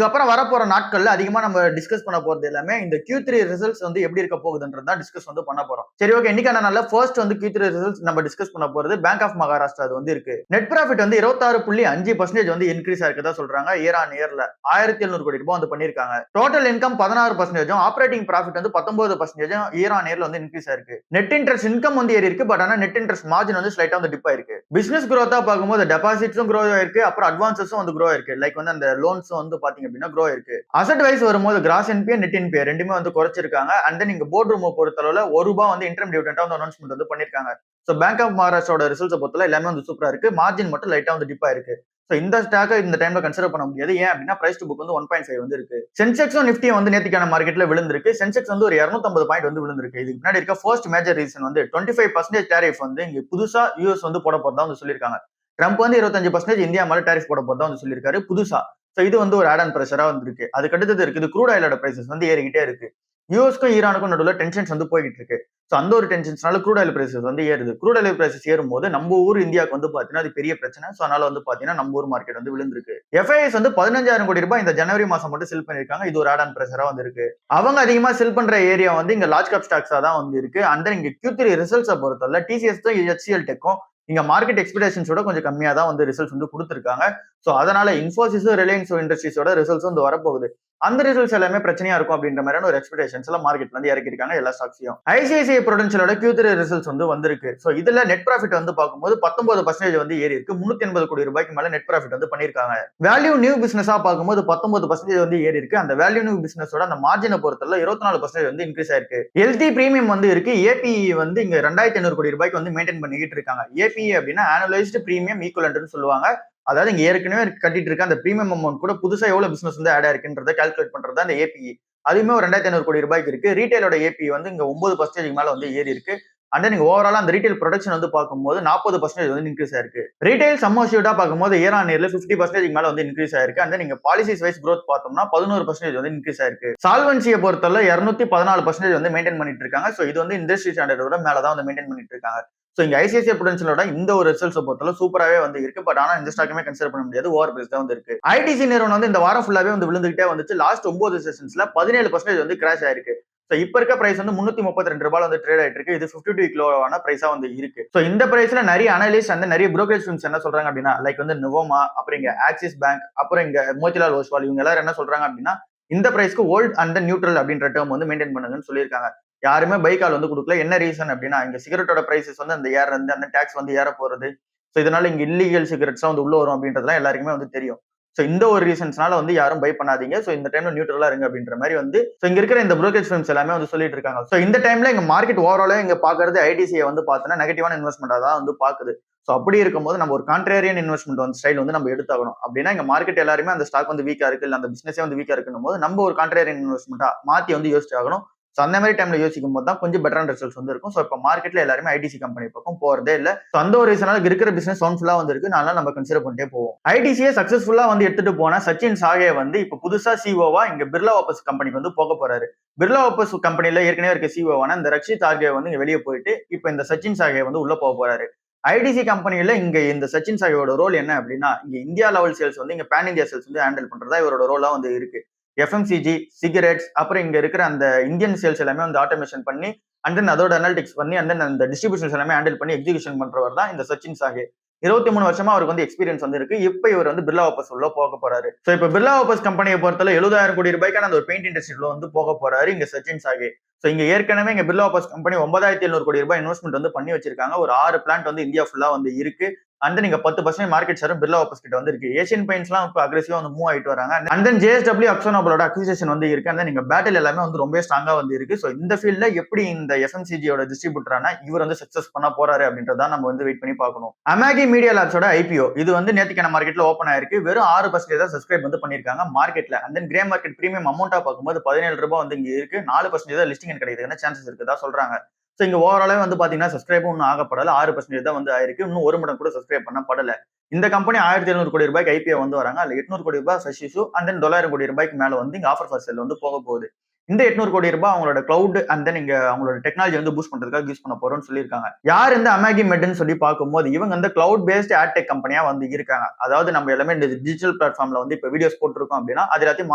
இதுக்கப்புறம் வரப்போற நாட்கள்ல அதிகமா நம்ம டிஸ்கஸ் பண்ண போறது எல்லாமே இந்த Q3 ரிசல்ட்ஸ் வந்து எப்படி இருக்க போகுதுன்றது தான் டிஸ்கஸ் வந்து பண்ண போறோம். சரி, ஓகே. இன்னைக்கான நாள்ல ஃபர்ஸ்ட் வந்து Q3 ரிசல்ட்ஸ் நம்ம டிஸ்கஸ் பண்ண போறது பேங்க் ஆஃப் மகாராஷ்டிரா அது வந்து இருக்கு. நெட் ப்ராஃபிட் வந்து 26.5% வந்து இன்க்ரீஸ் ஆயிருக்கதா சொல்றாங்க. இயர் ஆன் இயர்ல 1700 கோடி ரூபாய் வந்து பண்ணிருக்காங்க. டோட்டல் இன்கம் 16%, ஆப்பரேட்டிங் ப்ராஃபிட் வந்து 19% இயர் ஆன் இயர்ல வந்து இன்க்ரீஸ் ஆயிருக்கு. நெட் இன்ட்ரெஸ்ட் இன்கம் வந்து ஏறி இருக்கு. பட் ஆனா நெட் இன்ட்ரெஸ்ட் மார்ஜின் வந்து ஸ்லைட்டா வந்து டிப் ஆயிருக்கு. பிசினஸ் growth-ஆ பார்க்கும்போது டெபாசிட்ஸும் grow ஆயிருக்கு, அப்புறம் அட்வான்சஸும் வந்து grow ஆயிருக்கு. லைக் வந்து அந்த லோன்ஸும் வந்து பாத்தீங்க அப்படின்னா grow ஆயிருக்கு. அசெட் வைஸ் வரும்போது கிராஸ் என்பிஏ நெட் என்பிஏ ரெண்டுமே வந்து குறைச்சிருக்காங்க. அண்ட் தென் இங்க போர்ட் ரூம் பொறுத்தளவுல ₹1 வந்து இன்டர்ம் டிவிடெண்டா வந்து அனௌன்ஸ்மெண்ட் வந்து பண்ணிருக்காங்க. சோ பேங்க் ஆஃப் மகாராஷ்டிராவோட ரிசல்ட்ஸ் பொறுத்தவரை எல்லாமே வந்து சூப்பரா இருக்கு. மார்ஜின் மட்டும் லைட்டா வந்து டிப் ஆயிருக்கு. சோ இந்த ஸ்டாக் இந்த டைம்ல கன்சிடர் பண்ண முடியாது. ஏன் அப்படின்னா பிரைஸ் டு புக் வந்து 1.5 வந்து இருக்கு. சென்செக்ஸும் நிஃப்டியும் வந்து நேத்திக்கான மார்க்கெட்ல விழுந்திருக்கு. சென்செக்ஸ் வந்து ஒரு 250 பாயிண்ட் வந்து விழுந்திருக்கு. இதுக்கு முன்னாடி இருக்க ஃபர்ஸ்ட் மேஜர் ரீசன் வந்து 25% டாரிஃப் வந்து இங்க புதுசா யூஎஸ் வந்து போட போறதா வந்து சொல்லிருக்காங்க. ட்ரம்ப் வந்து 25% இந்தியா மேல டாரிஃப் போட போறதா வந்து சொல்லியிருக்காரு புதுசா. சோ இது வந்து ஒரு ஆட் ஆன் பிரஷரா வந்திருக்கு. அதுக்கு அடுத்தது இருக்குது க்ரூட் ஆயிலோட பிரைசஸ் வந்து ஏறிக்கிட்டே இருக்கு. யூஎஸ்க்கும் ஈரானுக்கும் நடுவுல டென்ஷன்ஸ் வந்து போய்கிட்டு இருக்கு. சோ அந்த ஒரு டென்ஷன்ஸ்னால க்ரூட் ஆயில் பிரைசஸ் வந்து ஏறுது. க்ரூட் ஆயில் பிரைசஸ் ஏறும்போது நம்ம ஊர் இந்தியாவுக்கு வந்து பாத்தீங்கன்னா அது பெரிய பிரச்சனை. சோ அதனால வந்து பாத்தீங்கன்னா நம்ம ஊர் மார்க்கெட் வந்து விழுந்திருக்கு. எஃப்ஐஎஸ் வந்து 15,000 கோடி ரூபாய் இந்த ஜனவரி மாசம் மட்டும் செல் பண்ணிருக்காங்க. இது ஒரு ஆட் ஆன் பிரஷரா வந்து இருக்கு. அவங்க அதிகமா செல் பண்ற ஏரியா வந்து இங்க லார்ஜ் கேப் ஸ்டாக்ஸா தான் வந்து இருக்கு. அண்ட் தென் இங்க Q3 ரிசல்ட்ஸை பொறுத்தவரை டிசிஎஸ் தான் HCL டெக்கும் இங்க மார்க்கெட் எக்ஸ்பெக்டேஷன்ஸோட கொஞ்சம் கம்மியா தான் வந்து ரிசல்ட்ஸ் வந்து கொடுத்திருக்காங்க. சோ அதனால இன்ஃபோசிஸ், ரிலையன்ஸ் இண்டஸ்ட்ரீஸோட ரிசல்ட்ஸ் வந்து வரப்போகுது. அந்த ரிசல்ட்ஸ் எல்லாமே பிரச்சனையா இருக்கும் அப்படின்ற மாதிரியான ஒரு எக்ஸ்பெக்டேஷன்ஸ் எல்லாம் மார்க்கெட்ல இருந்து இறக்கிருக்காங்க எல்லா ஸ்டாக்ஸையும். ஐசிஐசிஐ ப்ரூடென்ஷியலோட Q3 ரிசல்ட்ஸ் வந்து வந்திருக்கு. சோ இதுல நெட் ப்ராஃபிட் வந்து பார்க்கும்போது 19% வந்து ஏறி இருக்கு. 380 கோடி ரூபாய்க்கு மேல நெட் ப்ராஃபிட் வந்து பண்ணிருக்காங்க. வேல்யூ நியூ பிசினஸா பார்க்கும்போது 19% வந்து ஏறி இருக்கு. அந்த வேல்யூ நியூ பிசினஸோட அந்த மார்ஜினை பொறுத்தவரை 24% வந்து இன்க்ரீஸ் ஆயிருக்கு. எல்டி பிரீமியம் வந்து இருக்கு. ஏபிஇ வந்து இங்க 2500 கோடி ரூபாய்க்கு வந்து மெயின்டைன் பண்ணிட்டு இருக்காங்க. ஏபிஇ அப்படின்னா ஆனுவலைஸ்டு பிரீமியம் ஈக்குவலன்ட்னு சொல்லுவாங்க. அதாவது இங்க ஏற்கனவே கட்டிட்டு இருக்க அந்த பிரீமியம் அமௌண்ட் கூட புதுசா எவ்வளவு பிசினஸ் வந்து ஆட் ஆயிருக்குன்றத கால்குலேட் பண்றது அந்த ஏபிஇ. அதுவுமே ஒரு 2500 கோடி ரூபாய்க்கு இருக்கு. ரீட்டைலோட ஏபி வந்து இங்க 9% மேல வந்து ஏறி இருக்கு. அண்ட் நீங்க ஓவராலா அந்த ரீட்டைல் ப்ரொடக்ஷன் வந்து பார்க்கும்போது 40% வந்து இன்க்ரீஸ் ஆயிருக்கு. ரீட்டைல் சம்மோசியூட்டா பார்க்கும்போது இயர் ஆன் இயர்ல 50% மேல வந்து இன்க்ரீஸ் ஆயிருக்கு. அண்ட் நீங்க பாலிசிஸ் வைஸ் growth பார்த்தோம்னா 11% வந்து இன்க்ரீஸ் ஆயிருக்கு. சால்வன்சியை பொறுத்தவரை 214% வந்து மெயின்டைன் பண்ணிட்டு இருக்காங்க. சோ இது வந்து இண்டஸ்ட்ரி ஸ்டாண்டர்டோட மேலதான் வந்து மெயின்டைன் பண்ணிட்டு இருக்காங்க. சோ இங்க ஐசிஐசிஐ ப்ரூடென்ஷியலோட இந்த ஒரு ரிசல்ட்ஸ் பொறுத்தவரை சூப்பராவே வந்து இருக்கு. பட் ஆனா இந்த ஸ்டாக்குமே கன்சிடர் பண்ண முடியாது. ஓவர் பிரைஸ் தான் வந்து இருக்கு. ஐடிசி நிறுவனம் வந்து இந்த வாரம் ஃபுல்லாவே வந்து விழுந்துகிட்டே வந்துச்சு. லாஸ்ட் 9 செஷன்ஸ்ல 17% வந்து கிராஷ் ஆயிருக்கு. சோ இப்ப இருக்க பிரைஸ் வந்து ₹332 வந்து ட்ரேட் ஆயிட்டு இருக்கு. இது 52 கிலோவான பிரைஸா வந்து இருக்கு. சோ இந்த பிரைஸ்ல நிறைய அனலிஸ்ட் அந்த நிறைய brokerage firms என்ன சொல்றாங்க அப்படின்னா லைக் வந்து நுவோமா, அப்புறம் இங்க ஆக்சிஸ் பேங்க், அப்புறம் இங்க மோதிலால் ஓஸ்வால் இவங்க எல்லாரும் என்ன சொல்றாங்க அப்படின்னா இந்த பிரைஸ்க்கு ஓல்ட் அண்ட் நியூட்ரல் அப்படின்ற டேர்ம் வந்து மெயின்டைன் பண்ணுங்கன்னு சொல்லியிருக்காங்க. யாருமே பை கால் வந்து கொடுக்கல. என்ன ரீசன் அப்படின்னா இங்க சிகரெட்டோட பிரைசஸ் வந்து அந்த ஏறது, அந்த டாக்ஸ் வந்து ஏற போறது. சோ இதனால இங்க இல்லீகல் சிகரெட்ஸ் வந்து உள்ள வரும் அப்படின்றதுலாம் எல்லாருக்குமே வந்து தெரியும். சோ இந்த ஒரு ரீசன்ஸ்னால வந்து யாரும் பை பண்ணாதீங்க. சோ இந்த டைம்ல நியூட்ரலா இருங்க அப்படின்ற மாதிரி வந்து சோ இங்க இருக்கிற இந்த brokerage firms எல்லாமே வந்து சொல்லிட்டு இருக்காங்க. சோ இந்த டைம்ல இங்க மார்க்கெட் ஓவராலா இங்க பாக்குறது ஐடிசியை வந்து பார்த்தோன்னா நெகட்டிவான இன்வெஸ்ட்மெண்டா தான் வந்து பாக்குது. சோ அப்படி இருக்கும்போது நம்ம ஒரு கான்ட்ரேரியன் இன்வெஸ்ட்மெண்ட் வந்து ஸ்டைல் வந்து நம்ம எடுத்தாகணும். அப்படின்னா இங்க மார்க்கெட் எல்லாருமே அந்த ஸ்டாக் வந்து வீக்கா இருக்கு, இல்ல அந்த பிசினஸே வந்து வீக்கா இருக்குன்னும் போது நம்ம ஒரு கான்ட்ரேரியன் இன்வெஸ்ட்மெண்டா மாத்தி வந்து யோசிச்சு ஆகணும். சோ அந்த மாதிரி டைம்ல யோசிக்கும் போது தான் கொஞ்சம் பெட்டரான ரிசல்ட்ஸ் வந்து இருக்கும். சோ இப்ப மார்க்கெட்ல எல்லாருமே ஐடிசி கம்பெனி பக்கம் போறதே இல்ல. சோ அந்த ஒரு ரீசனால இருக்கிற பிசினஸ் சவுண்ட்ஃபுல்லா வந்து இருக்கு. அதனால நம்ம கன்சிடர் பண்ணிட்டே போவோம். ஐடிசியை சக்சஸ்ஃபுல்லா வந்து எடுத்துட்டு போன சச்சின் சாகே வந்து இப்ப புதுசா சிஓவா இங்க பிர்லா ஆப்பஸ் கம்பெனிக்கு வந்து போக போறாரு. பிர்லா ஆப்பஸ் கம்பெனில ஏற்கனவே இருக்க சிஓவான இந்த ரக்ஷித் ஆர்கே வந்து இங்க வெளியே போயிட்டு இப்ப இந்த சச்சின் சாகே வந்து உள்ள போக போறாரு. ஐடிசி கம்பெனில இங்க இந்த சச்சின் சாகேவோட ரோல் என்ன அப்படின்னா இங்க இந்தியா லெவல் சேல்ஸ் வந்து இங்க பேன் இந்தியா சேல்ஸ் வந்து ஹேண்டில் பண்றதா இவரோட ரோலா வந்து இருக்கு. எஃப்எம்சிஜி, சிகரெட்ஸ், அப்புறம் இங்க இருக்கிற அந்த இந்தியன் சேல்ஸ் எல்லாமே வந்து ஆட்டோமேஷன் பண்ணி அண்ட் தென் அதோட அனாலிட்டிக்ஸ் பண்ணி அண்ட் தென் அந்த டிஸ்ட்ரிபியூஷன்ஸ் எல்லாமே ஹேண்டில் பண்ணி எக்ஸிகியூஷன் பண்றவர் தான் இந்த சச்சின் சாகே. 23 வருஷமா அவருக்கு வந்து எக்ஸ்பீரியன்ஸ் வந்து இருக்கு. இப்ப இவர் வந்து பிர்லா ஆப்பஸ் உள்ள போக போறாரு. சோ இப்ப பிர்லா ஆப்பஸ் கம்பெனியை பொறுத்தவரை 70,000 கோடி ரூபாய்க்கான அந்த ஒரு பெயிண்ட் இண்டஸ்ட்ரியில வந்து போக போறாரு இங்க சச்சின் சாகே. சோ இங்க ஏற்கனவே இங்க பிர்லா ஆப்பஸ் கம்பெனி 9,700 கோடி ரூபாய் இன்வெஸ்ட்மெண்ட் வந்து பண்ணி வச்சிருக்காங்க. ஒரு 6 பிளான்ட் வந்து இந்தியா ஃபுல்லா வந்து இருக்கு. அண்ட் நீங்க 10% மார்க்கெட் ஷேரும் பிர்லா ஆப்பஸ் கிட்ட வந்து இருக்கு. ஏசியன் பெயிண்ட்ஸ்லாம் இப்ப அக்ரெசிவா வந்து மூவ் ஆயிட்டு வராங்க. அண்ட் தென் ஜேஎஸ்டபிள்யூ அக்ஸோனோபிளோட அக்விசிஷன் வந்து இருக்கு. அண்ட் நீங்க பேட்டில் எல்லாமே வந்து ரொம்ப ஸ்ட்ராங்கா வந்து இருக்கு. சோ இந்த ஃபீல்ட்ல எப்படி இந்த எஃப்எம்சிஜியோட டிஸ்ட்ரிபியூட்டரான இவர் வந்து சக்சஸ் பண்ண போறாரு அப்படின்றத நம்ம வந்து வெயிட் பண்ணி பார்க்கணும். அமேகி மீடியா லேப்ஸோட ஐபிஓ இது வந்து நேத்திக்கான மார்க்கெட்ல ஓப்பன் ஆயிருக்கு. வெறும் 6% தான் சப்ஸ்கிரைப் வந்து பண்ணிருக்காங்க மார்க்கெட்ல. And then grey market premium அமௌண்டா பார்க்கும்போது ₹17 வந்து இங்க இருக்கு. 4% தான் லிஸ்டிங் கிடைக்கிறதுக்கு சான்சஸ் இருக்குதா சொல்றாங்க. சோ இங்க ஓவராலே வந்து பாத்தீங்கன்னா சப்ஸ்கிரைப் ஒன்னும் ஆகப்படல. 6% தான் வந்து ஆயிருக்கு. இன்னும் ஒரு மடம் கூட சப்ஸ்கிரைப் பண்ணப்படல. இந்த கம்பெனி 1,700 கோடி ரூபாய்க்கு ஐபிஓ வந்து வராங்க. அதுல 800 கோடி ரூபாய் ஃப்ரெஷ் இஷ்யூ அண்ட் தென் 900 கோடி ரூபாய்க்கு மேல வந்து இங்க ஆஃபர் ஃபார் செல் வந்து போக போகுது. இந்த 800 கோடி ரூபாய் அவங்களோட கிளவுட் அண்ட் தென் இங்க அவங்களோட டெக்னாலஜி வந்து பூஸ்ட் பண்றதுக்காக யூஸ் பண்ண போறோம்னு சொல்லியிருக்காங்க. யார் இந்த அமேகிமெட்னு சொல்லி பார்க்கும்போது இவங்க வந்து கிளவுட் பேஸ்ட் ஆட் கம்பெனியா வந்து இருக்காங்க. அதாவது நம்ம எல்லாமே இந்த டிஜிட்டல் பிளாட்ஃபார்ம்ல வந்து இப்ப வீடியோஸ் போட்டிருக்கோம் அப்படின்னா அது எல்லாத்தையும்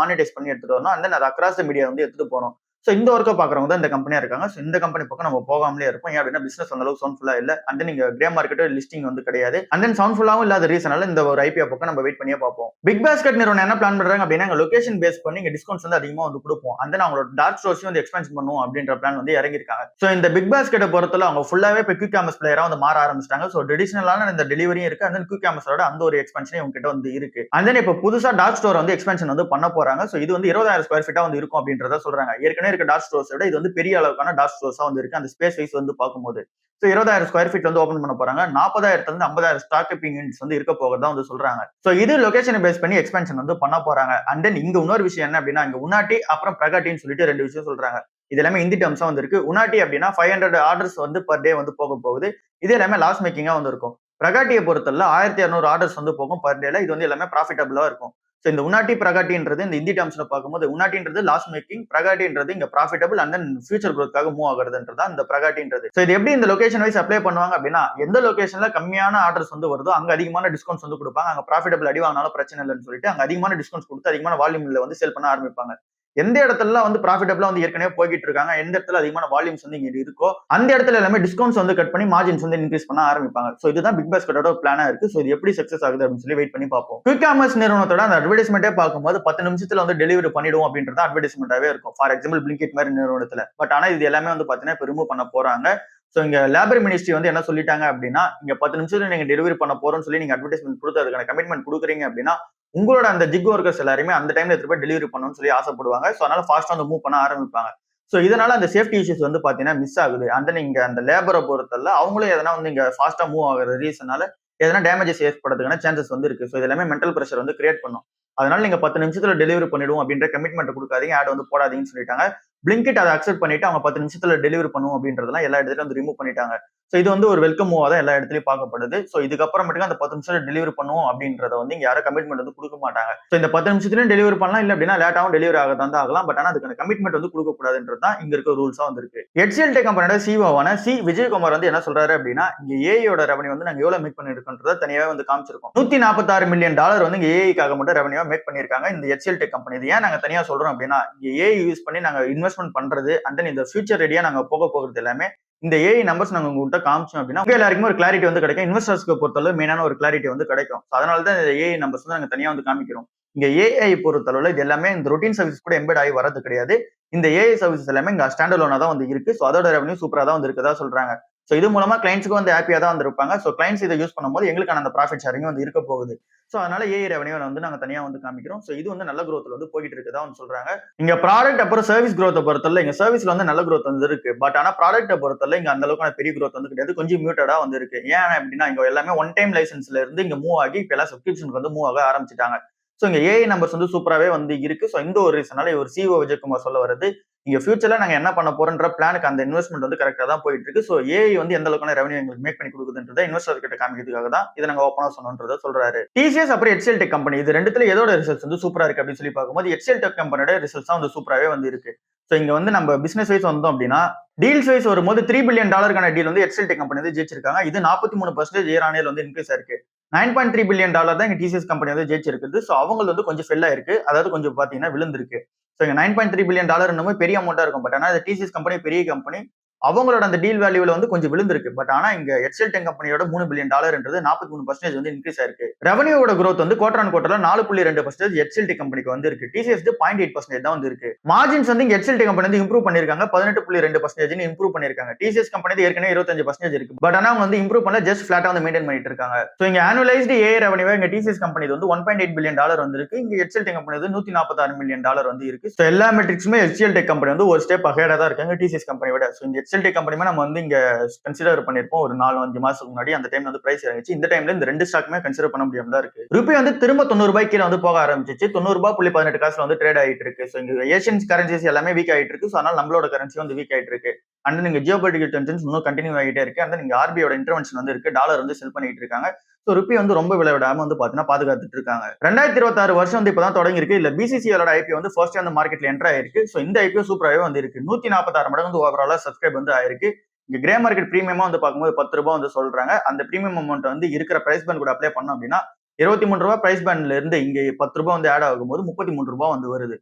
மானிட்டைஸ் பண்ணி எடுத்துட்டு வரணும், அண்ட் தென் அது அக்ராஸ் த மீடியா வந்து எடுத்துட்டு போகணும். ஸோ இந்த ஒர்க்கை பாக்குறவங்க தான் இந்த கம்பெனியா இருக்காங்க. ஸோ இந்த கம்பெனி பக்கம் நம்ம போகாமலே இருப்போம். ஏன் அப்படின்னா பிசினஸ் அந்த அளவுக்கு சவுண்ட்ஃபுல்லா இல்ல, அண்ட் தென் நீங்க கிரே மார்க்கெட்டோ லிஸ்டிங் வந்து கிடையாது, அண்ட் தென் சவுண்ட்ஃபுல்லாவும் இல்லாத ரீசனால இந்த ஒரு ஐபிஓ பக்கம் நம்ம வெயிட் பண்ணியே பார்ப்போம். பிக் பாஸ்கெட் நிறுவனம் என்ன பிளான் பண்றாங்க அப்படின்னா லொகேஷன் பேஸ் பண்ணி இங்க டிஸ்கவுண்ட்ஸ் வந்து அதிகமா வந்து கொடுப்போம், அண்ட் தென் அவங்களோட டார்க் ஸ்டோர்ஸையும் வந்து எக்ஸ்பென்ஷன் பண்ணுவோம் அப்படின்ற பிளான் வந்து இறங்கிருக்காங்க. ஸோ இந்த பிக் பாஸ்கெட்டை பொறுத்தல அவங்க ஃபுல்லாவே இப்போ குயிக் காமர்ஸ் பிளேயரா வந்து மாற ஆரம்பிச்சிட்டாங்க. ஸோ ட்ரெடிஷனலான இந்த டெலிவரியும் இருக்கு, அண்ட் தென் குயிக் காமர்ஸோட அந்த ஒரு எக்ஸ்பென்ஷன் இவங்க கிட்ட வந்து இருக்கு. அண்ட் தென் இப்போ புதுசா டார்க் ஸ்டோர் வந்து எக்ஸ்பென்ஷன் வந்து பண்ண போறாங்க. ஸோ இது வந்து 20,000 ஸ்கொயர் ஃபீட்டா வந்து இருக்கும் அப்படின்றத சொல்றாங்க. ஏற்கனவே இருக்க டார்க் ஸ்டோர்ஸ் விட இது வந்து பெரிய அளவுக்கான டார்க் ஸ்டோர்ஸா வந்து இருக்கு அந்த ஸ்பேஸ் வைஸ் வந்து பார்க்கும்போது. ஸோ 20,000 ஸ்கொயர் ஃபீட் வந்து ஓப்பன் பண்ண போறாங்க. 40,000 இருந்து 50,000 ஸ்டாக் கீப்பிங் யூனிட்ஸ் வந்து இருக்க போகிறதா வந்து சொல்றாங்க. ஸோ இது லொகேஷனை பேஸ் பண்ணி எக்ஸ்பென்ஷன் வந்து பண்ண போறாங்க. அண்ட் தென் இங்க இன்னொரு விஷயம் என்ன அப்படின்னா இங்க உனாட்டி அப்புறம் பிரகாட்டின்னு சொல்லிட்டு 2 விஷயம் சொல்றாங்க. இது எல்லாமே இந்தி டேர்ம்ஸா வந்து இருக்கு. உனாட்டி அப்படின்னா 500 ஆர்டர்ஸ் வந்து பர் டே வந்து போக போகுது. இது எல்லாமே லாஸ் மேக்கிங்கா வந்து இருக்கும். பிரகாட்டியை பொறுத்தல 1200 ஆர்டர்ஸ் வந்து போகும் பர் டேல. இது வந்து எல்லாமே ப்ராஃபிட்டபிளா இருக்கும். ஸோ இந்த உனாட்டி பிரகாட்டின்றது இந்த இந்தி டேர்ம்ஸ்ல பார்க்கும்போது உனாட்டின்றது லாஸ் மேக்கிங், பிரகாட்டின்றது இங்க ப்ராஃபிட்டபிள் அண்ட் தென் ஃபியூச்சர் குரோத்காக மூவ் ஆகுறதுன்றதா இந்த பிரகாட்டின்றது. ஸோ இது எப்படி இந்த லொகேஷன் வைஸ் அப்ளை பண்ணுவாங்க அப்படின்னா எந்த லொகேஷன்ல கம்மியான ஆர்டர்ஸ் வந்து வருதோ அங்க அதிகமான டிஸ்கவுண்ட்ஸ் வந்து கொடுப்பாங்க. அங்க ப்ராஃபிட்டபிள் அடி வாங்கினாலும் பிரச்சனை இல்லைன்னு சொல்லிட்டு அங்க அதிகமான டிஸ்கவுண்ட்ஸ் கொடுத்து அதிகமான வால்யூம்ல வந்து சேல் பண்ண ஆரம்பிப்பாங்க. எந்த இடத்துல வந்து ப்ராஃபிட்டபிளா வந்து ஏற்கனவே போய்கிட்டு இருக்காங்க, எந்த இடத்துல அதிகமான வால்யூம்ஸ் வந்து இங்க இருக்கோ அந்த இடத்துல எல்லாமே டிஸ்கவுண்ட்ஸ் வந்து கட் பண்ணி மார்ஜின்ஸ் வந்து இன்க்ரீஸ் பண்ண ஆரம்பிப்பாங்க. சோ இதுதான் பிக் பாஸ்கெட்டோட பிளானா இருக்கு. சோ இது எப்படி சக்சஸ் ஆகுது அப்படின்னு சொல்லி வெயிட் பண்ணி பார்ப்போம். குயிக் காமர்ஸ் நிறுவனத்தோட அந்த அட்வர்டைஸ்மெண்ட்டே பார்க்கும்போது 10 நிமிஷத்துல வந்து டெலிவரி பண்ணிடுவோம் அப்படின்றது அட்வர்டைஸ்மெண்டாவே இருக்கும். ஃபார் எக்ஸாம்பிள் பிளிங்கிட் மாதிரி நிறுவனத்துல. பட் ஆனா இது எல்லாமே வந்து பாத்தீங்கன்னா இப்ப ரிமூவ் பண்ண போறாங்க. சோ இங்க லேபர் மினிஸ்ட்ரி வந்து என்ன சொல்லிட்டாங்க அப்படின்னா இங்க 10 நிமிஷத்துல நீங்க டெலிவரி பண்ண போறோம்னு சொல்லி நீங்க அட்வர்டைஸ்மெண்ட் கொடுத்து அதுக்கான கமிட்மெண்ட் கொடுக்குறீங்க அப்படின்னா உங்களோட அந்த ஜிக் ஒர்க்கர்ஸ் எல்லாருமே அந்த டைம்ல எடுத்து போய் டெலிவரி பண்ணணும்னு சொல்லி ஆசைப்படுவாங்க. சோ அதனால ஃபாஸ்டா வந்து மூவ் பண்ண ஆரம்பிப்பாங்க. சோ இதனால அந்த சேஃப்டி இஷ்யூஸ் வந்து பாத்தீங்கன்னா மிஸ் ஆகுது. அந்த நீங்க அந்த லேபரை பொறுத்தல அவங்களும் எதனா வந்து இங்க ஃபாஸ்டா மூவ் ஆகுற ரீசனால எதனா டேமேஜஸ் ஏற்படுறதுக்கான சான்சஸ் வந்து இருக்கு. சோ இது எல்லாமே மென்டல் பிரஷர் வந்து கிரியேட் பண்ணும். அதனால நீங்க 10 நிமிஷத்துல டெலிவரி பண்ணிடுவோம் அப்படின்ற கமிட்மெண்ட் கொடுக்காதீங்க, ஆட் வந்து போடாதீங்கன்னு சொல்லிட்டாங்க. பிளிங்கிட் அதை அக்செப்ட் பண்ணிட்டு அவங்க 10 நிமிஷத்துல டெலிவரி பண்ணுவோம் அப்படின்றதெல்லாம் எல்லா இடத்துலயும் வந்து ரிமூவ் பண்ணிட்டாங்க. சோ இது வந்து ஒரு வெல்கம் மூவா தான் எல்லா இடத்துலயும் பார்க்கப்படுது. சோ இதுக்கப்புறம் மட்டும் அந்த 10 நிமிஷத்துல டெலிவரி பண்ணுவோம் அப்படின்றத வந்து இங்க யாரும் கமிட்மெண்ட் வந்து கொடுக்க மாட்டாங்க. சோ இந்த 10 நிமிஷத்துலயும் டெலிவரி பண்ணலாம், இல்ல அப்படின்னா லேட்டாவும் டெலிவரி ஆகதான் ஆகலாம். பட் ஆனா அதுக்கான கமிட்மெண்ட் வந்து கொடுக்க கூடாதுன்றது தான் இங்க இருக்க ரூல்ஸா வந்து இருக்கு. HCL Tech கம்பெனியோட சிஓவான சி விஜயகுமார் வந்து என்ன சொல்றாரு அப்படின்னா இங்க ஏஐயோட ரெவன்யூ வந்து நாங்க எவ்வளவு மேக் பண்ணிருக்கோன்றத தனியாவே வந்து காமிச்சிருக்கோம். $146 மில்லியன் வந்து இங்க ஏஐக்காக மட்டும் ரெவன்யூ மேக் பண்ணிருக்காங்க இந்த HCL Tech கம்பெனி. இது ஏன் நாங்க தனியா சொல்றோம் அப்படின்னா இங்க ஏஐ யூஸ் பண்ணி நாங்க இன்வெஸ்ட்மெண்ட் பண்றது அண்ட் தென் இந்த ஃபியூச்சர் ரெடியா நாங்க போக போகிறது எல்லாமே இந்த ஏஐ நம்பர்ஸ் நாங்க உங்ககிட்ட காமிச்சோம் அப்படின்னா எல்லாருக்குமே ஒரு கிளாரிட்டி வந்து கிடைக்கும். இன்வெஸ்டர்ஸ்க்கு பொறுத்தளவு மெயினான ஒரு கிளாரிட்டி வந்து கிடைக்கும். அதனால தான் இந்த ஏஐ நம்பர்ஸ் வந்து நாங்க தனியா வந்து காமிக்கிறோம். இங்க ஏஐ பொறுத்தளவுல இது எல்லாமே இந்த ரொட்டீன் சர்வீஸ் கூட எம்பெட் ஆகி வரது கிடையாது. இந்த ஏஐ சர்வீஸ் எல்லாமே இங்க ஸ்டாண்டர்ட் லோனா தான் வந்து இருக்கு. ஸோ அதோட ரெவன்யூ சூப்பரா தான் வந்து இருக்கதா சொல்றாங்க. ஸோ இது மூலமா கிளைண்ட்ஸுக்கு வந்து ஹாப்பியா தான் வந்து இருப்பாங்க. ஸோ கிளைண்ட்ஸ் இதை யூஸ் பண்ணும்போது எங்களுக்கான அந்த ப்ராஃபிட் ஷேரிங் வந்து இருக்க போகுது. ஸோ அதனால ஏஐ ரெவன்யூ வந்து நாங்க தனியா வந்து காமிக்கிறோம். ஸோ இது வந்து நல்ல growthல வந்து போயிட்டு இருக்கதா வந்து சொல்றாங்க. இங்க ப்ராடக்ட் அப்புறம் சர்வீஸ் growth பொறுத்தல இங்க சர்வீஸ்ல வந்து நல்ல growth வந்து இருக்கு. பட் ஆனா ப்ராடக்ட்டை பொறுத்தல இங்க அந்த அளவுக்கு பெரிய growth வந்து கிடையாது. கொஞ்சம் மியூட்டடா வந்து இருக்கு. ஏன் அப்படின்னா இங்க எல்லாமே ஒன் டைம் லைசன்ஸ்ல இருந்து இங்க மூவ் ஆகி இப்ப எல்லாம் சப்ஸ்கிரிப்ஷனுக்கு வந்து மூவ் ஆக ஆரம்பிச்சிட்டாங்க. சோ இங்க ஏஐ நம்பர்ஸ் வந்து சூப்பராவே வந்து இருக்கு. சோ இந்த ஒரு ரீசனால ஒரு சிஓ விஜயகுமார் சொல்ல வருது இங்க ஃபியூச்சர்ல நாங்க என்ன பண்ண போறோம்ன்ற பிளானுக்கு அந்த இன்வெஸ்ட்மெண்ட் வந்து கரெக்டா தான் போயிட்டு இருக்கு. சோ ஏஐ வந்து எந்த அளவுக்கான ரெவன்யூ எங்களுக்கு மேக் பண்ணி கொடுக்குதுன்றத இன்வெஸ்டர் கிட்ட காமிக்கிறதுக்காக தான் இதை நாங்க ஓப்பனா சொன்னோன்றத சொல்றாரு. டிசிஎஸ் அப்புறம் HCL Tech கம்பெனி இது ரெண்டுத்துல எதோட ரிசல்ட்ஸ் வந்து சூப்பரா இருக்கு அப்படின்னு சொல்லி பார்க்கும்போது HCL Tech கம்பெனியோட ரிசல்ட்ஸ் தான் வந்து சூப்பராவே வந்து இருக்கு. சோ இங்க வந்து நம்ம பிசினஸ் வைஸ் வந்தோம் அப்படின்னா டீல்ஸ் வைஸ் வரும்போது $3 பில்லியன் கீழ வந்து HCL Tech கம்பெனி வந்து ஜெயிச்சிருக்காங்க. இது 43% இயர் ஆன் இயர் வந்து இன்க்ரீஸ் ஆயிருக்கு. $9.3 பில்லியன் தான் இங்க டிசிஎஸ் கம்பெனி வந்து ஜெயிச்சிருக்குது. சோ அவங்க வந்து கொஞ்சம் ஃபெல்லா இருக்கு, அதாவது கொஞ்சம் பாத்தீங்கன்னா விழுந்திருக்கு. சோ இங்க $9.3 பில்லியன் பெரிய அமௌண்டா இருக்கும். பட் ஆனா டிசிஎஸ் கம்பெனி பெரிய கம்பெனி, அவங்களோட அந்த டீல் வேல்யூல வந்து கொஞ்சம் விழுந்திருக்கு. பட் ஆனா இங்க HCL Tech கம்பெனியோட $3 பில்லியன் 43% வந்து இன்க்ரீஸ் ஆயிருக்கு. ரெவன்யூவோட growth வந்து குவார்டர் ஆன் குவார்டர்ல 4.2% HCL Tech கம்பெனிக்கு வந்து இருக்கு. TCS 0.8% தான் வந்து இருக்கு. மார்ஜின்ஸ் வந்து இங்க HCL Tech கம்பெனி வந்து இம்ப்ரூவ் பண்ணிருக்காங்க. 18.2% இம்ப்ரூவ் பண்ணிருக்காங்க. TCS கம்பெனி ஏற்கனவே 25% இருக்கு. பட் ஆனா அவங்க வந்து இம்ப்ரூவ் பண்ணல, ஜஸ்ட் ஃபிளாட்டா வந்து மெயின்டைன் பண்ணிட்டு இருக்காங்க. சோ இங்க ஆனுவலைஸ்டு ஏஐ ரெவன்யூ இங்க TCS கம்பெனி வந்து $1.8 பில்லியன் வந்து இருக்கு. இங்க HCL Tech கம்பெனி வந்து $146 மில்லியன் வந்து இருக்கு. சோ எல்லா மெட்ரிக்ஸுமே HCL Tech கம்பெனி வந்து ஒரு ஸ்டெப் அஹெடா தான் இருக்காங்க TCS கம்பெனி விட. சோ இந்த HCL Tech கம்பெனி நம்ம வந்து இங்க கன்சிடர் பண்ணிருப்போம் ஒரு 4-5 மாசத்துக்கு முன்னாடி. அந்த டைம்ல வந்து பிரைஸ் இறங்கிச்சு. இந்த டைம்ல இந்த ரெண்டு ஸ்டாக்குமே கன்சிடர் பண்ண முடியாம தான் இருக்கு. ரூபி வந்து திரும்ப $90 கீழ வந்து போக ஆரம்பிச்சிச்சு. $90.18 வந்து ட்ரேட் ஆயிட்டு இருக்கு. சோ இங்க ஏசியன் கரன்சிஸ் எல்லாமே வீக் ஆயிட்டு இருக்கு. சோ அதனால நம்மளோட கரன்சி வந்து வீக் ஆயிட்டு இருக்கு. அண்ட் நீங்க ஜியோபொலிட்டிக்கல் டென்ஷன்ஸ் இன்னும் கண்டினியூ ஆகிட்டே இருக்கு. அண்ட் நீங்க ஆர்பிஐயோட இன்டர்வென்ஷன் வந்து இருக்கு. டாலர் வந்து செல் பண்ணிட்டு இருக்காங்க. ஸோ ருப்பி வந்து ரொம்ப விலை விடாம வந்து பாத்தீங்கன்னா பாதுகாத்துட்டு இருக்காங்க. 2026 வருஷம் வந்து இப்பதான் தொடங்கி இருக்கு. இல்ல பிசிசிஎலோட ஐபிஓ வந்து ஃபர்ஸ்ட் அந்த மார்க்கெட்ல என்டர் ஆயிருக்கு. ஸோ இந்த ஐபிஓ சூப்பராகவே வந்து இருக்கு. 146 மடங்கு வந்து ஓவராலா சப்ஸ்கிரைப் வந்து ஆயிருக்கு. இங்க கிரே மார்க்கெட் பிரீமியமா வந்து பார்க்கும்போது ₹10 வந்து சொல்றாங்க. அந்த பிரீமியம் அமௌண்ட் வந்து இருக்கிற பிரைஸ் பேண்ட் கூட அப்ளை பண்ணோம் அப்படின்னா ₹23 பிரைஸ் பேண்ட்ல இருந்து இங்க ₹10 வந்து ஆட் ஆகும்போது ₹33 வந்து வருது.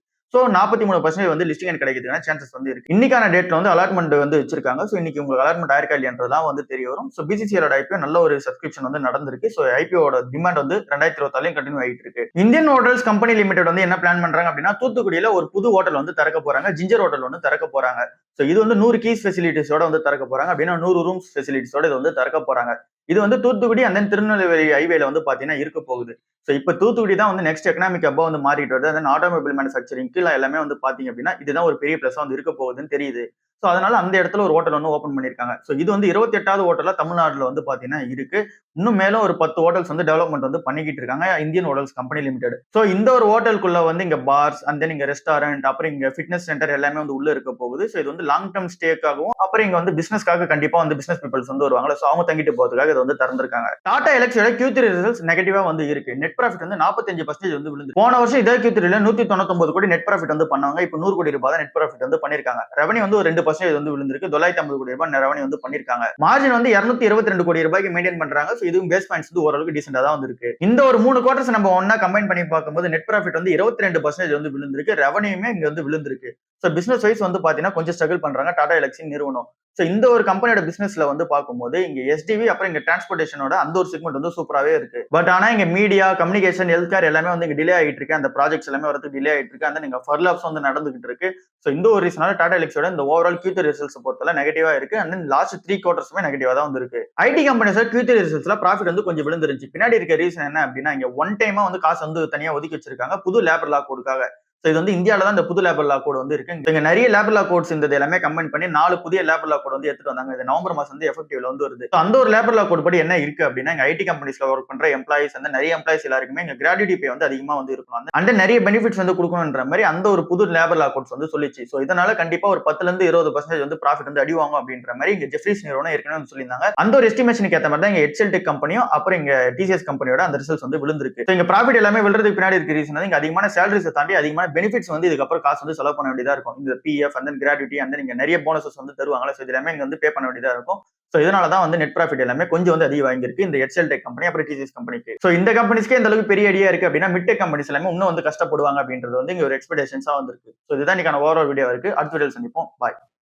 ஸோ 43% வந்து லிஸ்டிங் கிடைக்கிறதுக்கான சான்சஸ் வந்து இருக்கு. இன்னைக்கான டேட்ல வந்து அலாட்மெண்ட் வந்து வச்சிருக்காங்க. ஸோ இன்னைக்கு உங்களுக்கு அலாட்மெண்ட் ஆயிருக்கா இல்லையன்றதெல்லாம் வந்து தெரிய வரும். ஸோ பிசிசிஎலோட ஐபிஓ நல்ல ஒரு சப்ஸ்கிரிப்ஷன் வந்து நடந்திருக்கு. ஸோ ஐபிஓட டிமாண்ட் வந்து 2026 கண்டினியூ ஆகிட்டு இருக்கு. இந்தியன் ஹோட்டல்ஸ் கம்பெனி லிமிடெட் வந்து என்ன பிளான் பண்றாங்க அப்படின்னா தூத்துக்குடியில ஒரு புது ஹோட்டல் வந்து திறக்க போறாங்க. ஜிஞ்சர் ஹோட்டல் வந்து திறக்க போறாங்க. ஸோ இது வந்து 100 கீஸ் ஃபெசிலிட்டிஸோட வந்து திறக்க போறாங்க. அப்படின்னா 100 ரூம்ஸ் ஃபெசிலிட்டிஸோட இது வந்து திறக்க போறாங்க. இது வந்து தூத்துக்குடி அந்த திருநெல்வேலி ஹைவேல வந்து பாத்தீங்கன்னா இருக்க போகுது. ஸோ இப்ப தூத்துக்குடி தான் வந்து நெக்ஸ்ட் எக்கனாமிக் ஹப்பா வந்து மாறிட்டு வருது. அந்த ஆட்டோமொபைல் மேனுஃபேக்சரிங் எல்லாமே வந்து பாத்தீங்க அப்படின்னா இதுதான் ஒரு பெரிய பிளஸ் வந்து இருக்க போகுதுன்னு தெரியுது. ஸோ அதனால அந்த இடத்துல ஒரு ஹோட்டல் வந்து ஓப்பன் பண்ணிருக்காங்க. ஸோ இது வந்து 28வது ஹோட்டலா தமிழ்நாடுல வந்து பாத்தீங்கன்னா இருக்கு. இன்னும் மேலும் ஒரு 10 ஹோட்டல்ஸ் வந்து டெவலப்மெண்ட் வந்து பண்ணிக்கிட்டு இருக்காங்க Indian hotels company limited. So இந்த ஒரு ஹோட்டலுக்குள்ள வந்து இங்க பார்ஸ் அண்ட் தென் இங்க ரெஸ்டாரண்ட் அப்புறம் இங்க ஃபிட்னஸ் சென்டர் எல்லாமே வந்து உள்ள இருக்க போகுது. ஸோ இது வந்து லாங் டர்ம் ஸ்டேக்காகவும் அப்புறம் இங்க வந்து பிசினஸ்க்காக கண்டிப்பா வந்து பிசினஸ் பீப்பிள்ஸ் வந்து வருவாங்க. ஸோ அவங்க தங்கிட்டு போறதுக்காக இதை வந்து திறந்திருக்காங்க. டாடா எலக்ஸோட Q3 ரிசல்ட்ஸ் நெகட்டிவா வந்து இருக்கு. நெட் ப்ராஃபிட் வந்து 45% வந்து விழுந்து. போன வருஷம் இதே Q3ல 199 கோடி நெட் ப்ராஃபிட் வந்து பண்ணாங்க. இப்போ 100 கோடி ரூபாய் நெட் ப்ராஃபிட் வந்து பண்ணிருக்காங்க. ரெவன்யூ வந்து ஒரு 2% வந்து விழுந்திருக்கு. 950 கோடி ரூபாய் ரெவன்யூ வந்து பண்ணிருக்காங்க. மார்ஜின் வந்து 222 கோடி ரூபாய்க்கு மெயின்டைன் பண்றாங்க. ஸோ இதுவும் பேஸ் பாயிண்ட்ஸ் வந்து ஓரளவுக்கு டீசெண்டா தான் வந்து இருக்கு. இந்த ஒரு 3 குவார்டர்ஸ் நம்ம ஒன்னா கம்பைன் பண்ணி பார்க்கும்போது நெட் ப்ராஃபிட் வந்து 22% வந்து விழுந்திருக்கு. ரெவன்யூமே இங்க வந்து விழுந்திருக்கு. ஸோ பிசினஸ் வைஸ் வந்து பாத்தீங்கன்னா கொஞ்சம் ஸ்ட்ரகிள் பண்றாங்க டாடா எலக்ஸி நிறுவனம். ஸோ இந்த ஒரு கம்பெனியோட பிசினஸ்ல வந்து பார்க்கும்போது இங்க எஸ்டிவி அப்புறம் இங்க டிரான்ஸ்போர்டேஷனோட அந்த ஒரு செக்மெண்ட் வந்து சூப்பராகவே இருக்கு. பட் ஆனா இங்க மீடியா கம்யூனிகேஷன் ஹெல்த் கேர் எல்லாமே வந்து இங்க டிலே ஆகிட்டு இருக்கு. அந்த ப்ராஜெக்ட்ஸ் எல்லாமே வரதுக்கு டிலே ஆகிட்டு இருக்கு. அந்த நீங்க ஃபர்லாப்ஸ் வந்து நடந்துகிட்டு இருக்கு. ஸோ இந்த ஒரு ரீசனால டாடா எலக்ஸியோட இந்த ஓவரால் Q3 ரிசல்ட்ஸ் பொறுத்தல நெகட்டிவா இருக்கு. அண்ட் தென் லாஸ்ட் 3 குவார்டர்ஸுமே நெகட்டிவா தான் வந்து இருக்கு. ஐடி கம்பெனிஸ் Q3 ரிசல்ட்ஸ்ல ப்ராஃபிட் வந்து கொஞ்சம் விழுந்துருச்சு. பின்னாடி இருக்க ரீசன் என்ன அப்படின்னா இங்க ஒன் டைமா வந்து காசு வந்து தனியா ஒதுக்கி வச்சிருக்காங்க புது லேபர் லா கோடுக்காக. இது வந்து இந்தியால தான் இந்த புது லேபர் லா கோட் வந்து இருக்கு. இங்க நிறைய லேபர் லா கோட்ஸ் இந்த எல்லாமே கம்பைன் பண்ணி 4 புதிய லேபர் லா கோட் வந்து எடுத்துட்டு வந்தாங்க. இது நவம்பர் மாசம் வந்து எஃபெக்டிவ்ல வந்து வருது. அந்த ஒரு லேபர் லா கோட் படி என்ன இருக்கு அப்படின்னா இங்க ஐடி கம்பெனிஸ்ல ஒர்க் பண்ற எம்ப்ளாயிஸ் வந்து நிறைய எம்ப்ளாயிஸ் எல்லாருக்குமே இங்க கிராஜுவிட்டி பே வந்து அதிகமா வந்து இருக்கணும். அந்த நிறைய பெனிஃபிட்ஸ் வந்து கொடுக்கணும்ன்ற மாதிரி அந்த ஒரு புது லேபர் லா கோட்ஸ் வந்து சொல்லிச்சு. ஸோ இதனால கண்டிப்பா ஒரு 10ல இருந்து 20% வந்து ப்ராஃபிட் வந்து அடிவாங்க அப்படின்ற மாதிரி இங்க ஜெஃப்ரிஸ் நிறுவனம் ஏற்கனவே வந்து சொல்லியிருந்தாங்க. அந்த ஒரு எஸ்டிமேஷனுக்கு ஏற்ற மாதிரி தான் இங்க HCL டெக் கம்பெனியும் அப்புறம் இங்க டிசிஎஸ் கம்பெனியோட அந்த ரிசல்ட்ஸ் வந்து விழுந்திருக்கு. இங்க ப்ராஃபிட் எல்லாமே விழுறதுக்கு பின்னாடி இருக்க ரீசன் வந்து இங்க அதிகமான சேலரிஸ் தாண்டி அதிகமான பெனிஃபிட்ஸ் வந்து இதுக்கப்புறம் காசு வந்து செலவு பண்ண வேண்டியதா இருக்கும். இந்த பிஎஃப் அந்த கிராஜுவிட்டி அந்த நீங்க நிறைய போனஸஸ் வந்து தருவாங்களா. ஸோ இது எல்லாமே இங்க வந்து பே பண்ண வேண்டியதா இருக்கும். ஸோ இதனால தான் வந்து நெட் ப்ராஃபிட் எல்லாமே கொஞ்சம் வந்து அதிகம் வாங்கியிருக்கு இந்த HCL டெக் கம்பெனி அப்புறம் டிசிஎஸ் கம்பெனிக்கு. ஸோ இந்த கம்பெனிஸ்க்கே இந்த அளவுக்கு பெரிய ஐடியா இருக்கு அப்படின்னா மிட் டெக் கம்பெனிஸ் எல்லாமே இன்னும் வந்து கஷ்டப்படுவாங்க அப்படின்றது வந்து இங்க ஒரு எக்ஸ்பெக்டேஷன்ஸா வந்து இருக்கு. ஸோ இதுதான் இன்னைக்கான ஓவரால் வீடியோ இருக்கு. அடுத்த வீடியோவில் சந்திப்போம். பாய்.